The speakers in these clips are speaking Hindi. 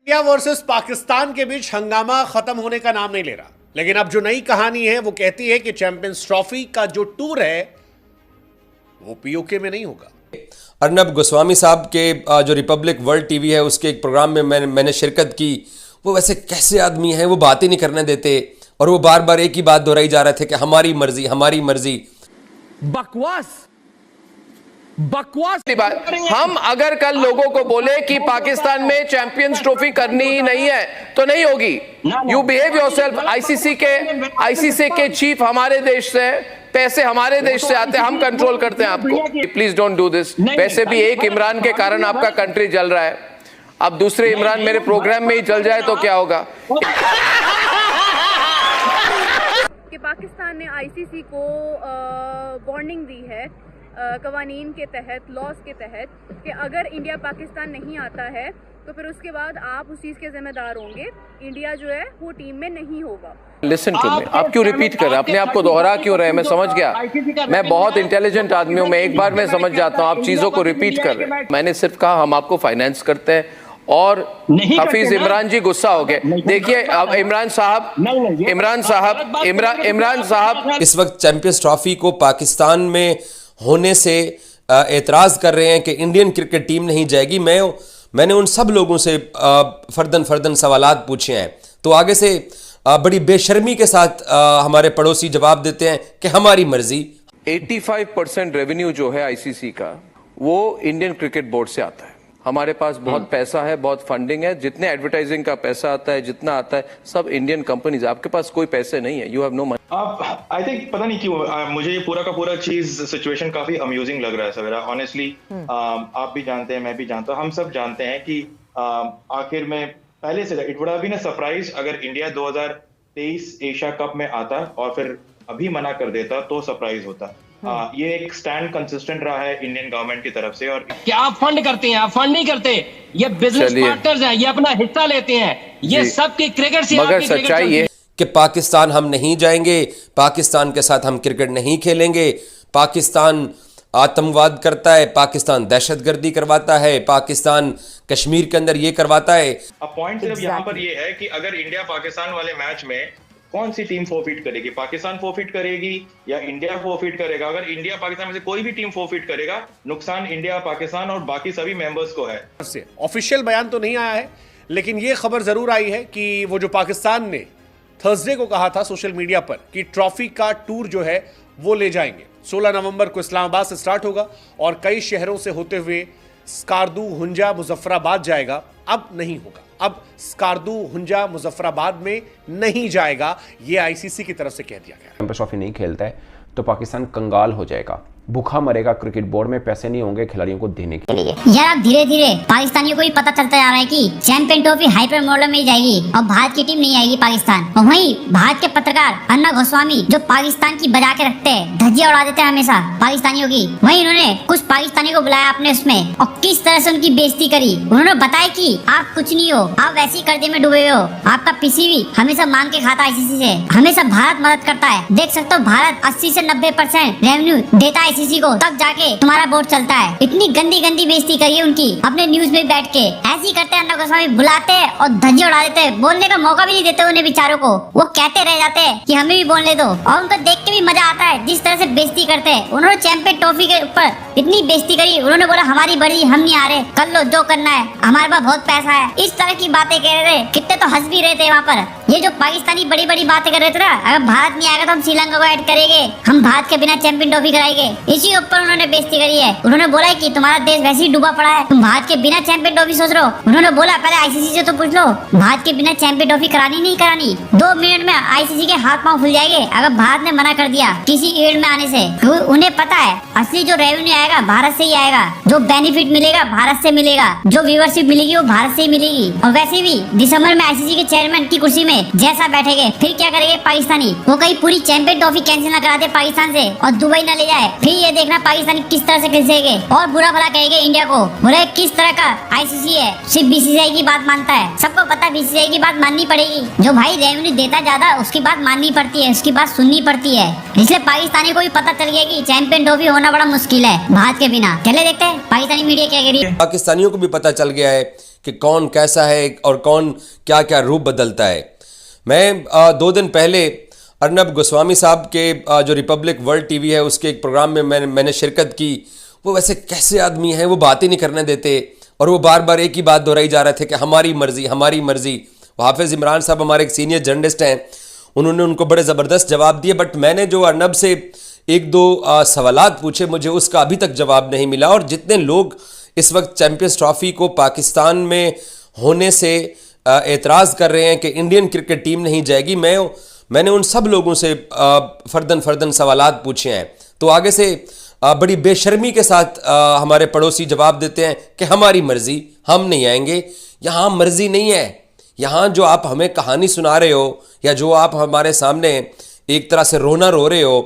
इंडिया वर्सेस पाकिस्तान के बीच हंगामा खत्म होने का नाम नहीं ले रहा, लेकिन अब जो नई कहानी है वो कहती है कि चैंपियंस ट्रॉफी का जो टूर है वो पीओके में नहीं होगा। अर्नब गोस्वामी साहब के जो रिपब्लिक वर्ल्ड टीवी है उसके एक प्रोग्राम में मैंने शिरकत की। वो वैसे कैसे आदमी हैं, वो बात ही नहीं करने देते और वो बार बार एक ही बात दोहराई जा रहे थे कि हमारी मर्जी हमारी मर्जी। बकवास बात। हम अगर कल लोगों को बोले कि पाकिस्तान में चैंपियंस ट्रॉफी करनी ही नहीं है तो नहीं होगी। You behave yourself. आईसीसी के चीफ हमारे देश से, पैसे हमारे देश से आते हैं, हम कंट्रोल करते हैं आपको। Please don't do this. वैसे भी एक इमरान के कारण आपका कंट्री जल रहा है, अब दूसरे इमरान मेरे प्रोग्राम में ही जल जाए तो क्या होगा। कि पाकिस्तान ने आईसीसी को वार्निंग दी है कवानीन के तहत, लॉज के तहत, कि अगर इंडिया पाकिस्तान नहीं आता है तो फिर उसके बाद आप उस चीज़ के जिम्मेदार होंगे। इंडिया जो है वो टीम में नहीं होगा। लिसन टू मी, आप क्यों रिपीट कर रहे हैं, अपने आप को दोहरा क्यों रहे हैं? मैं समझ गया, मैं बहुत इंटेलिजेंट आदमी हूँ, मैं एक बार में समझ जाता हूँ, आप चीज़ों को रिपीट कर रहे हैं। मैंने सिर्फ कहा हम आपको फाइनेंस करते हैं और हफीज इमरान जी गुस्सा हो गए। देखिए अब इमरान साहब इस वक्त चैंपियंस ट्रॉफी को पाकिस्तान में होने से एतराज़ कर रहे हैं कि इंडियन क्रिकेट टीम नहीं जाएगी। मैंने उन सब लोगों से फर्दन सवालात पूछे हैं तो आगे से बड़ी बेशर्मी के साथ हमारे पड़ोसी जवाब देते हैं कि हमारी मर्जी। 85% रेवेन्यू जो है आईसीसी का वो इंडियन क्रिकेट बोर्ड से आता है। हमारे पास बहुत पैसा है, बहुत फंडिंग है, जितने एडवर्टाइजिंग का पैसा आता है, जितना आता है सब इंडियन कंपनीज। आपके पास कोई पैसे नहीं है, you have no money. I think पता नहीं क्यों मुझे ये पूरा का पूरा चीज सिचुएशन काफी अम्यूजिंग लग रहा है सवेरा। ऑनेस्टली आप भी जानते हैं, मैं भी जानता हूँ, हम सब जानते हैं कि आखिर में पहले से it would have been a surprise अगर इंडिया 2023 एशिया कप में आता और फिर अभी मना कर देता तो सरप्राइज होता। ये एक स्टैंड कंसिस्टेंट रहा है इंडियन गवर्नमेंट की तरफ से। और क्या आप फंड करते हैं? आप फंड नहीं करते, ये बिजनेस पार्टनर्स हैं, ये अपना हिस्सा लेते हैं, ये सबकी क्रिकेट से। मगर सच्चाई ये कि पाकिस्तान हम नहीं जाएंगे, पाकिस्तान के साथ हम क्रिकेट नहीं खेलेंगे, पाकिस्तान आतंकवाद करता है, पाकिस्तान दहशतगर्दी करवाता है, पाकिस्तान कश्मीर के अंदर ये करवाता है। अब पॉइंट सिर्फ यहाँ पर ये है कि अगर इंडिया पाकिस्तान वाले मैच में कौन सी टीम फोरफिट करेगी, पाकिस्तान फोरफिट करेगी या इंडिया फोरफिट करेगा? अगर इंडिया पाकिस्तान में से कोई भी टीम फोरफिट करेगा, नुकसान इंडिया, पाकिस्तान और बाकी सभी मेंबर्स को है। ऑफिशियल बयान तो नहीं आया है, लेकिन यह खबर जरूर आई है कि वो जो पाकिस्तान ने थर्सडे को कहा था सोशल मीडिया पर कि ट्रॉफी का टूर जो है वो ले जाएंगे। 16 नवंबर को इस्लामाबाद से स्टार्ट होगा और कई शहरों से होते हुए स्कार्दू, हुंजा, मुजफ्फराबाद जाएगा। अब नहीं होगा, अब स्कार्दू, हुंजा, मुजफ्फराबाद में नहीं जाएगा, ये आईसीसी की तरफ से कह दिया गया। चैंपियंस ट्रॉफी नहीं खेलता है तो पाकिस्तान कंगाल हो जाएगा, भूखा मरेगा। क्रिकेट बोर्ड में पैसे नहीं होंगे खिलाड़ियों को देने के लिए। यार अब धीरे धीरे पाकिस्तानियों को भी पता चलता जा रहा है कि चैंपियन ट्रॉफी हाइपर मॉडल में ही जाएगी और भारत की टीम नहीं आएगी पाकिस्तान। और वहीं भारत के पत्रकार अर्नब गोस्वामी जो पाकिस्तान की बजा के रखते हैं, धज्जियां उड़ा देते हैं हमेशा पाकिस्तानियों की, वहीं उन्होंने कुछ पाकिस्तानियों को बुलाया अपने उसमें और किस तरह से उनकी बेइज्जती करी। उन्होंने बताया कि आप कुछ नहीं हो, आप वैसे ही कर्जे में डूबे हो, आपका पीसीबी हमेशा मांग के खाता आईसीसी से, हमेशा भारत मदद करता है। देख सकते हो भारत 80 से 90% रेवेन्यू देता है आईसीसी को, तब जाके तुम्हारा बोर्ड चलता है। इतनी गंदी गंदी बेइज्जती करिए उनकी अपने न्यूज में बैठ के। ऐसे ही करते हैं अर्नब गोस्वामी, बुलाते हैं और धज्जियां उड़ा देते हैं, बोलने का मौका भी नहीं देते उन्हें बेचारों को। वो कहते रह जाते हैं कि हमें भी बोलने दो और उनको देख के भी मजा आता है जिस तरह से बेइज्जती करते हैं। उन्होंने चैंपियन ट्रॉफी के ऊपर इतनी बेइज्जती करी, उन्होंने बोला हमारी बड़ी, हम नहीं आ रहे, कर लो जो करना है, हमारे पास बहुत पैसा है, इस तरह की बातें कह रहे थे। कितने तो हंस भी रहे थे वहाँ पर। ये जो पाकिस्तानी बड़ी बड़ी बातें कर रहे थे ना, अगर भारत नहीं आएगा तो हम श्रीलंका को ऐड करेंगे, हम भारत के बिना चैंपियन ट्रॉफी कराएंगे, इसी ऊपर उन्होंने बेइज्जती करी है। उन्होंने बोला है कि तुम्हारा देश वैसे ही डूबा पड़ा है, तुम भारत के बिना चैंपियन ट्रॉफी सोच रहे हो। उन्होंने बोला पहले आईसीसी से तो पूछ लो भारत के बिना चैंपियन ट्रॉफी करानी नहीं करानी। 2 मिनट में आईसीसी के हाथ पांव खुल जाएंगे अगर भारत ने मना कर दिया किसी इवेंट में आने से। उन्हें पता है असली जो रेवेन्यू आएगा भारत से ही आएगा, जो बेनिफिट मिलेगा भारत से मिलेगा, जो व्यूअरशिप मिलेगी वो भारत से ही मिलेगी। और वैसे भी दिसंबर में आईसीसी के चेयरमैन की कुर्सी में जैसा बैठेंगे फिर क्या करेंगे पाकिस्तानी, वो कहीं पूरी चैंपियन ट्रॉफी कैंसिल न करा दे पाकिस्तान से और दुबई न ले जाए, फिर ये देखना पाकिस्तानी किस तरह से खिलसेंगे और बुरा भला कहेंगे इंडिया को। बोले किस तरह का आईसीसी है, सिर्फ बीसीसीआई की बात मानता है। सबको पता बीसीसीआई की बात माननी पड़ेगी, जो भाई रेवेन्यू देता ज्यादा उसकी बात माननी पड़ती है, उसकी बात सुननी पड़ती है। इसलिए पाकिस्तानी को भी पता चल गया कि चैंपियन ट्रॉफी होना बड़ा मुश्किल है भारत के बिना। चले देखते हैं पाकिस्तानी मीडिया क्या कह रही है। पाकिस्तानियों को भी पता चल गया है कि कौन कैसा है और कौन क्या क्या रूप बदलता है। मैं 2 दिन पहले अर्नब गोस्वामी साहब के जो रिपब्लिक वर्ल्ड टीवी है उसके एक प्रोग्राम में मैंने शिरकत की। वो वैसे कैसे आदमी हैं, वो बात ही नहीं करने देते और वो बार बार एक ही बात दोहराई जा रहे थे कि हमारी मर्जी हमारी मर्जी। हाफिज़ इमरान साहब हमारे एक सीनियर जर्नलिस्ट हैं, उन्होंने उनको बड़े ज़बरदस्त जवाब दिए, बट मैंने जो अर्नब से 1-2 सवालात पूछे मुझे उसका अभी तक जवाब नहीं मिला। और जितने लोग इस वक्त चैम्पियंस ट्रॉफी को पाकिस्तान में होने से एतराज़ कर रहे हैं कि इंडियन क्रिकेट टीम नहीं जाएगी, मैंने उन सब लोगों से फ़र्दन सवालात पूछे हैं। तो आगे से बड़ी बेशर्मी के साथ हमारे पड़ोसी जवाब देते हैं कि हमारी मर्ज़ी, हम नहीं आएंगे। यहाँ मर्ज़ी नहीं है, यहाँ जो आप हमें कहानी सुना रहे हो या जो आप हमारे सामने एक तरह से रोना रो रहे हो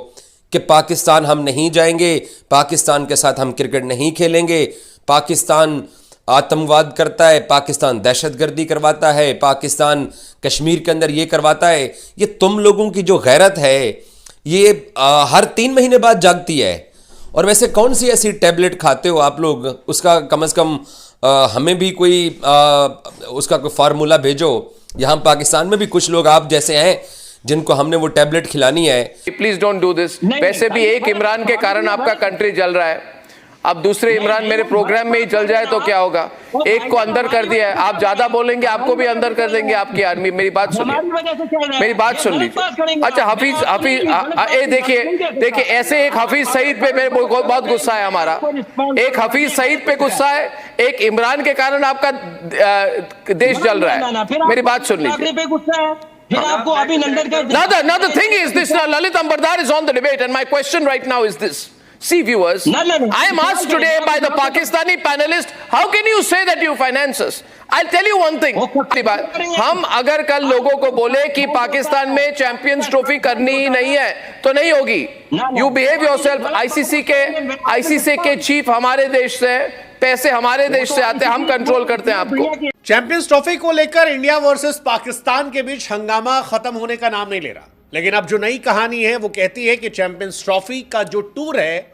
कि पाकिस्तान हम नहीं जाएंगे, पाकिस्तान के साथ हम क्रिकेट नहीं खेलेंगे, पाकिस्तान आतंकवाद करता है, पाकिस्तान दहशतगर्दी करवाता है, पाकिस्तान कश्मीर के अंदर ये करवाता है, ये तुम लोगों की जो गैरत है ये हर 3 महीने बाद जागती है। और वैसे कौन सी ऐसी टैबलेट खाते हो आप लोग, उसका कम से कम हमें भी कोई उसका कोई फार्मूला भेजो। यहाँ पाकिस्तान में भी कुछ लोग आप जैसे हैं जिनको हमने वो टैबलेट खिलानी है। Please don't do this. वैसे भी एक इमरान के कारण आपका कंट्री जल रहा है, अब दूसरे इमरान मेरे प्रोग्राम में ही चल जाए तो क्या होगा। एक को अंदर कर दिया है, आप ज्यादा बोलेंगे आपको भी अंदर कर देंगे आपकी आर्मी। मेरी बात सुनिए, मेरी बात सुन लीजिए। अच्छा हफीज देखिए ऐसे एक हफीज सईद पे मेरे बहुत गुस्सा है हमारा, एक हफीज सईद पे गुस्सा है, एक इमरान के कारण आपका देश जल रहा है। मेरी बात सुन लीजिए। फिर आपको अभिनंदन कर Now the thing is this, Lalit Ambardar is on the debate and my question right now is this. See viewers, I am asked today by the Pakistani panelist, how can you say that you finance us? I'll tell you one thing. हम अगर कल लोगों को बोले कि पाकिस्तान में चैंपियंस ट्रॉफी करनी ही नहीं है तो नहीं होगी। You behave yourself। आईसीसी के चीफ हमारे देश से, पैसे हमारे देश से आते हैं, हम कंट्रोल करते हैं आपको। चैंपियंस ट्रॉफी को लेकर इंडिया वर्सेस पाकिस्तान के बीच हंगामा खत्म होने का नाम नहीं ले रहा, लेकिन अब जो नई कहानी है वो कहती है कि चैंपियंस ट्रॉफी का जो टूर है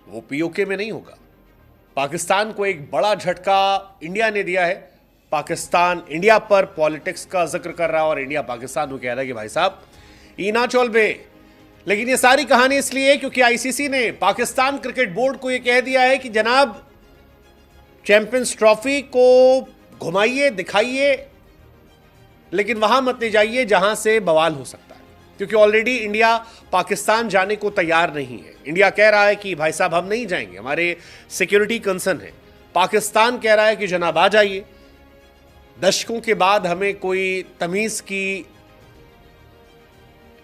वो पीओके में नहीं होगा। पाकिस्तान को एक बड़ा झटका इंडिया ने दिया है। पाकिस्तान इंडिया पर पॉलिटिक्स का जिक्र कर रहा है और इंडिया पाकिस्तान को कह रहा है कि भाई साहब ईना चोल बे। लेकिन ये सारी कहानी इसलिए क्योंकि आईसीसी ने पाकिस्तान क्रिकेट बोर्ड को यह कह दिया है कि जनाब चैंपियंस ट्रॉफी को घुमाइए दिखाइए, लेकिन वहां मत ले जाइए जहां से बवाल हो सकता है, क्योंकि ऑलरेडी इंडिया पाकिस्तान जाने को तैयार नहीं है। इंडिया कह रहा है कि भाई साहब हम नहीं जाएंगे, हमारे सिक्योरिटी कंसर्न है। पाकिस्तान कह रहा है कि जनाब आ जाइए, दशकों के बाद हमें कोई तमीज की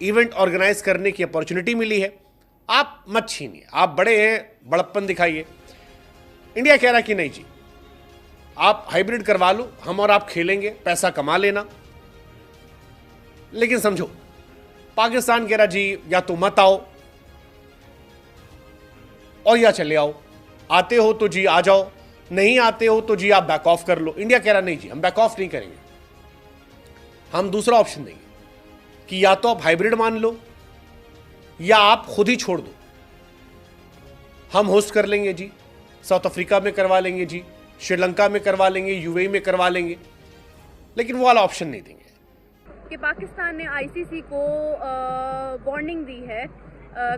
इवेंट ऑर्गेनाइज करने की अपॉर्चुनिटी मिली है, आप मत छीनिए, आप बड़े हैं, बड़प्पन दिखाइए। इंडिया कह रहा है कि नहीं जी, आप हाइब्रिड करवा लो, हम और आप खेलेंगे, पैसा कमा लेना। लेकिन समझो पाकिस्तान कह रहा जी या तो मत आओ और या चले आओ, आते हो तो जी आ जाओ, नहीं आते हो तो जी आप बैक ऑफ कर लो। इंडिया कह रहा नहीं जी हम बैक ऑफ नहीं करेंगे, हम दूसरा ऑप्शन देंगे कि या तो आप हाइब्रिड मान लो या आप खुद ही छोड़ दो, हम होस्ट कर लेंगे जी, साउथ अफ्रीका में करवा लेंगे जी, श्रीलंका में करवा लेंगे, यूएई में करवा लेंगे, लेकिन वो वाला ऑप्शन नहीं देंगे। कि पाकिस्तान ने आईसीसी को वार्निंग दी है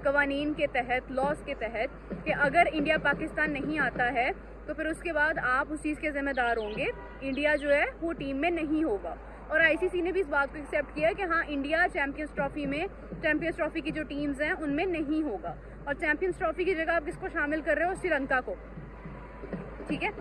कवानीन के तहत, लॉस के तहत, कि अगर इंडिया पाकिस्तान नहीं आता है तो फिर उसके बाद आप उस चीज़ के जिम्मेदार होंगे, इंडिया जो है वो टीम में नहीं होगा। और आईसीसी ने भी इस बात को एक्सेप्ट किया कि हाँ इंडिया चैंपियंस ट्रॉफी की जो टीम्स हैं उनमें नहीं होगा। और चैंपियंस ट्रॉफी की जगह आप किसको शामिल कर रहे हो? श्रीलंका को, ठीक है।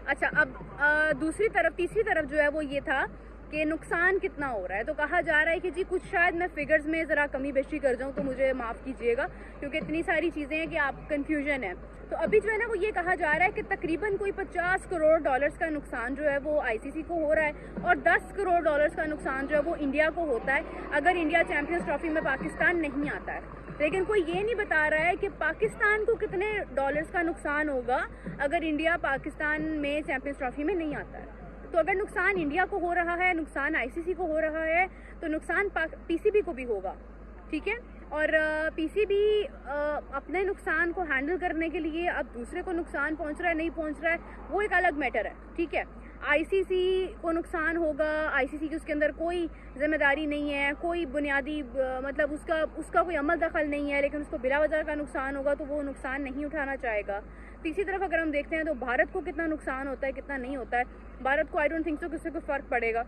अच्छा, अब तीसरी तरफ जो है वो ये था कि नुकसान कितना हो रहा है। तो कहा जा रहा है कि जी कुछ शायद मैं फिगर्स में ज़रा कमी बेशी कर जाऊं तो मुझे माफ़ कीजिएगा, क्योंकि इतनी सारी चीज़ें हैं कि आप कंफ्यूजन है। तो अभी जो है ना वो ये कहा जा रहा है कि तकरीबन कोई 50 करोड़ डॉलर्स का नुकसान जो है वो आईसीसी को हो रहा है और 10 करोड़ डॉलर्स का नुकसान जो है वो इंडिया को होता है अगर इंडिया चैंपियंस ट्रॉफी में पाकिस्तान नहीं आता है। लेकिन कोई ये नहीं बता रहा है कि पाकिस्तान को कितने डॉलर्स का नुकसान होगा अगर इंडिया पाकिस्तान में चैंपियंस ट्रॉफी में नहीं आता है। तो अगर नुकसान इंडिया को हो रहा है, नुकसान आईसीसी को हो रहा है, तो नुकसान पीसीबी को भी होगा, ठीक है। और पीसीबी अपने नुकसान को हैंडल करने के लिए अब दूसरे को नुकसान पहुंच रहा है नहीं पहुंच रहा है वो एक अलग मैटर है, ठीक है। आईसीसी को नुकसान होगा, आईसीसी की उसके अंदर कोई जिम्मेदारी नहीं है, कोई बुनियादी मतलब उसका कोई अमल दखल नहीं है, लेकिन उसको बिला वजह का नुकसान होगा तो वो नुकसान नहीं उठाना चाहेगा। तीसरी तरफ अगर हम देखते हैं तो भारत को कितना नुकसान होता है, कितना नहीं होता है। भारत को आई डोंट थिंक सो कि उससे कोई फ़र्क पड़ेगा,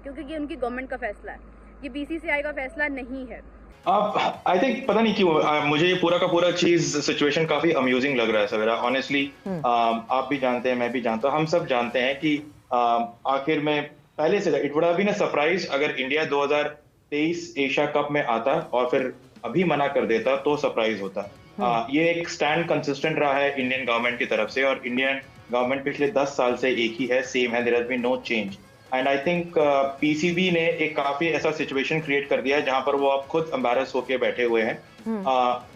क्योंकि ये उनकी गवर्नमेंट का फैसला है, ये बीसीसीआई का फैसला नहीं है। आई थिंक पता नहीं क्यों मुझे ये पूरा का पूरा चीज सिचुएशन काफी अम्यूजिंग लग रहा है सवेरा। ऑनेस्टली आप भी जानते हैं, मैं भी जानता हूँ, हम सब जानते हैं कि आखिर में पहले से it would have been a surprise अगर इंडिया 2023 एशिया कप में आता और फिर अभी मना कर देता तो सरप्राइज होता। ये एक स्टैंड कंसिस्टेंट रहा है इंडियन गवर्नमेंट की तरफ से, और इंडियन गवर्नमेंट पिछले 10 साल से एक ही है, सेम है, there has been no change. And I think PCB ने एक काफी ऐसा सिचुएशन क्रिएट कर दिया है जहां पर वो अब खुद एम्बैरस होके बैठे हुए हैं।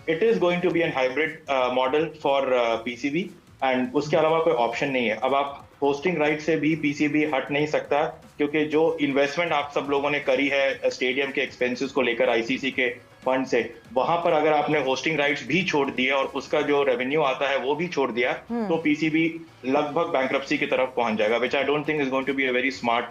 It is going to be an hybrid model for PCB, and उसके अलावा कोई ऑप्शन नहीं है। अब आप होस्टिंग राइट से भी पीसीबी हट नहीं सकता, क्योंकि जो इन्वेस्टमेंट आप सब लोगों ने करी है स्टेडियम के एक्सपेंसेस को लेकर आईसीसी के फंड से, वहां पर अगर आपने होस्टिंग राइट्स भी छोड़ दिए और उसका जो रेवेन्यू आता है वो भी छोड़ दिया, तो पीसीबी लगभग बैंक्रप्सी की तरफ पहुंच जाएगा, which I don't think is going to be a very smart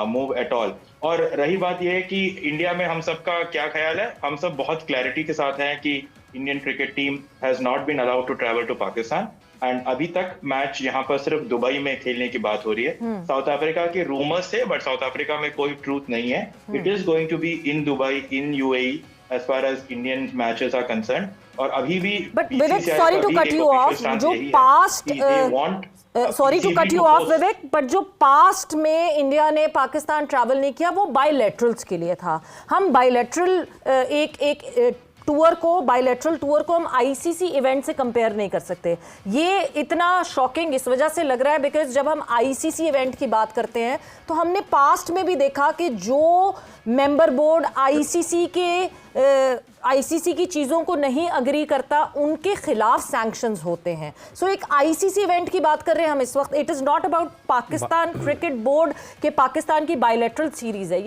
move at all. और रही बात यह है कि इंडिया में हम सबका क्या ख्याल है, हम सब बहुत क्लैरिटी के साथ हैं कि Indian cricket team has not been allowed to travel to Pakistan, and अभी तक मैच यहाँ पर सिर्फ दुबई में खेलने की बात हो रही है। साउथ अफ्रीका के रूमर्स से, बट साउथ अफ्रीका में कोई ट्रूथ नहीं है। It is going to be in Dubai, in UAE as far as Indian matches are concerned, और अभी भी but Vivek, sorry to cut you off, जो past sorry to cut you off Vivek, but जो पास्ट में इंडिया ने पाकिस्तान ट्रैवल नहीं किया वो बायलैटरल्स के लिए था। हम बायलैटरल एक बायलैटरल टूर को हम आईसीसी इवेंट से कंपेयर नहीं कर सकते। ये इतना शॉकिंग इस वजह से लग रहा है बिकॉज जब हम आईसीसी इवेंट की बात करते हैं तो हमने पास्ट में भी देखा कि जो मेंबर बोर्ड आईसीसी की चीज़ों को नहीं अग्री करता उनके खिलाफ सैंक्शंस होते हैं। सो एक आईसीसी इवेंट की बात कर रहे हैं हम इस वक्त। It is not about Pakistan cricket board के पाकिस्तान की बायलैटरल सीरीज है।